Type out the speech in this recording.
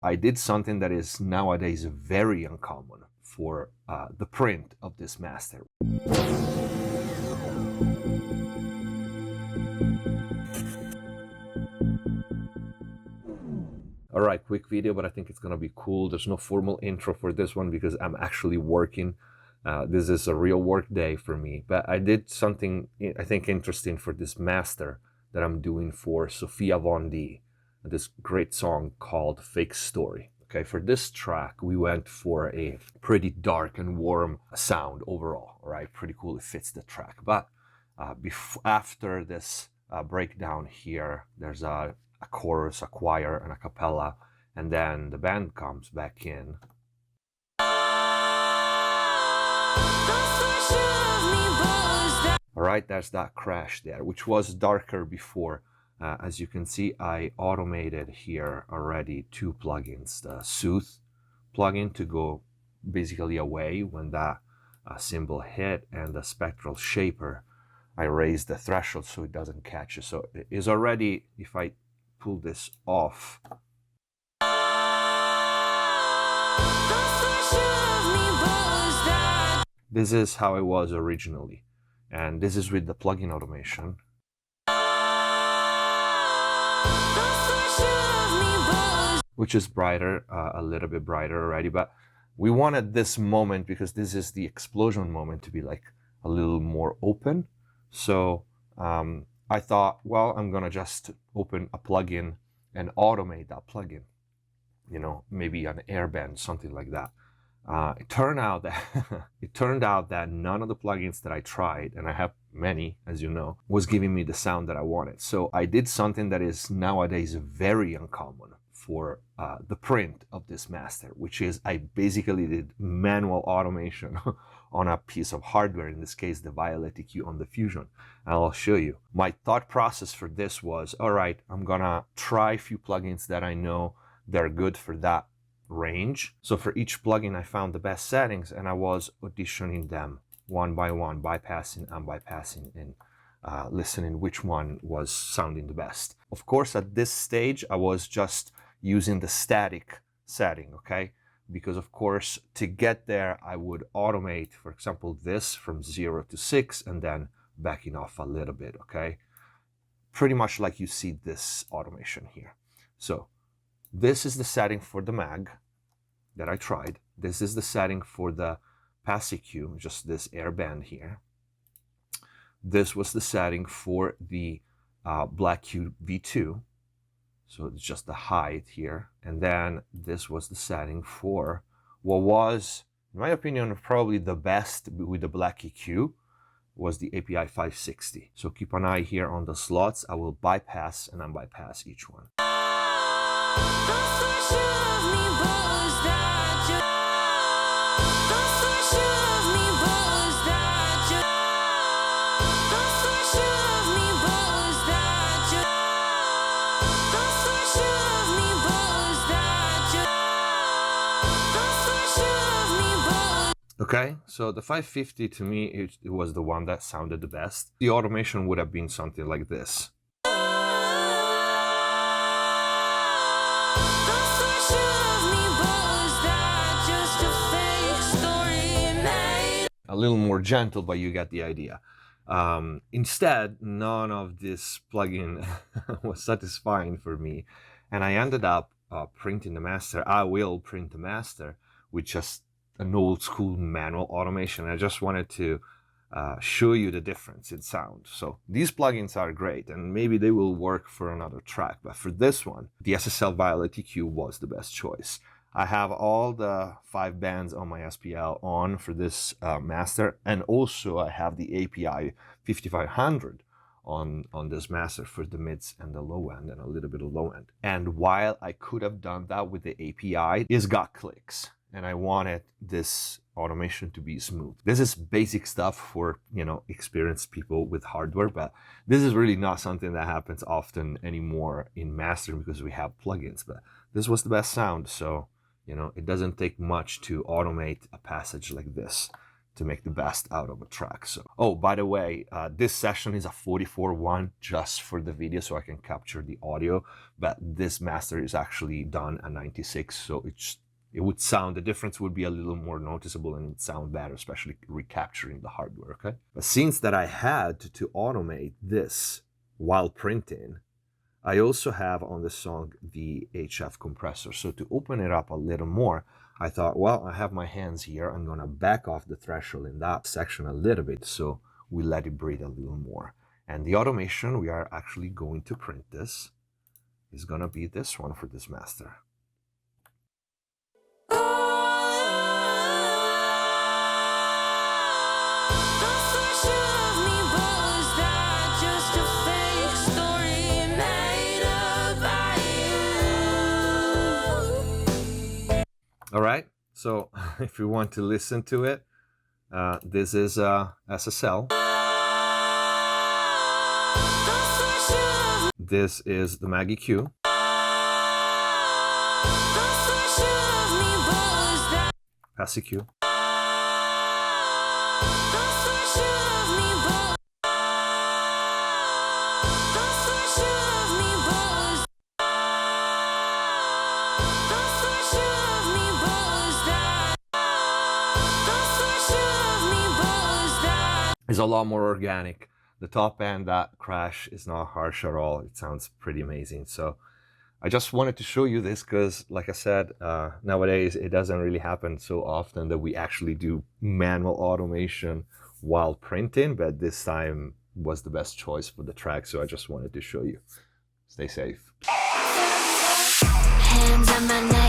I did something that is nowadays very uncommon for the print of this master. All right, quick video, but I think it's gonna be cool. There's no formal intro for this one because I'm actually working. This is a real work day for me, but I did something I think interesting for this master that I'm doing for Sophia Von D, this great song called Fake Story. Okay, for this track, we went for a pretty dark and warm sound overall, all right? Pretty cool, it fits the track. But after this breakdown here, there's a chorus, a choir, and a cappella, and then the band comes back in. All right, there's that crash there, which was darker before. As you can see, I automated here already two plugins, the Soothe plugin to go basically away when that cymbal hit, and the Spectral Shaper, I raised the threshold so it doesn't catch it. So it is already, if I pull this off, this is how it was originally, and this is with the plugin automation. Which is brighter, a little bit brighter already, but we wanted this moment, because this is the explosion moment, to be like a little more open. So I thought, well, I'm gonna just open a plugin and automate that plugin, you know, maybe an airband, something like that. It turned out that none of the plugins that I tried, and I have many, as you know, was giving me the sound that I wanted. So I did something that is nowadays very uncommon for the print of this master, which is I basically did manual automation on a piece of hardware, in this case the Valette EQ on the Fusion, and I'll show you. My thought process for this was, all right, I'm gonna try a few plugins that I know they're good for that range. So for each plugin I found the best settings, and I was auditioning them one by one, bypassing and bypassing, and listening which one was sounding the best. Of course, at this stage I was just using the static setting, okay? Because of course, to get there, I would automate, for example, this from 0 to 6 and then backing off a little bit, okay? Pretty much like you see this automation here. So this is the setting for the mag that I tried. This is the setting for the pass EQ, just this airband here. This was the setting for the Black Q V2. So it's just the height here. And then this was the setting for what was, in my opinion, probably the best with the Black EQ, was the API 560. So keep an eye here on the slots. I will bypass and unbypass each one. Okay, so the 550 to me, it was the one that sounded the best. The automation would have been something like this. A little more gentle, but you get the idea. Instead, none of this plugin was satisfying for me, and I ended up printing the master. I will print the master with just an old school manual automation. I just wanted to show you the difference in sound. So these plugins are great, and maybe they will work for another track, but for this one, the SSL Valette EQ was the best choice. I have all the 5 bands on my SPL on for this master, and also I have the API 5500 on this master for the mids and the low end, and a little bit of low end. And while I could have done that with the API, it's got clicks, and I wanted this automation to be smooth. This is basic stuff for, you know, experienced people with hardware, but this is really not something that happens often anymore in mastering because we have plugins. But this was the best sound, so you know, it doesn't take much to automate a passage like this to make the best out of a track. So, oh, by the way, this session is a 44:1 just for the video, so I can capture the audio, but this master is actually done at 96, so it would sound, the difference would be a little more noticeable and it would sound better, especially recapturing the hardware, okay? But since that I had to automate this while printing, I also have on the song the HF compressor. So to open it up a little more, I thought, well, I have my hands here. I'm gonna back off the threshold in that section a little bit so we let it breathe a little more. And the automation we are actually going to print this is gonna be this one for this master. All right, so if you want to listen to it, this is SSL. This is the Maggie Q. Passy Q. Is a lot more organic. The top end, that crash is not harsh at all. It sounds pretty amazing. So I just wanted to show you this because, like I said, nowadays it doesn't really happen so often that we actually do manual automation while printing, but this time was the best choice for the track, so I just wanted to show you. Stay safe. Hands on my neck.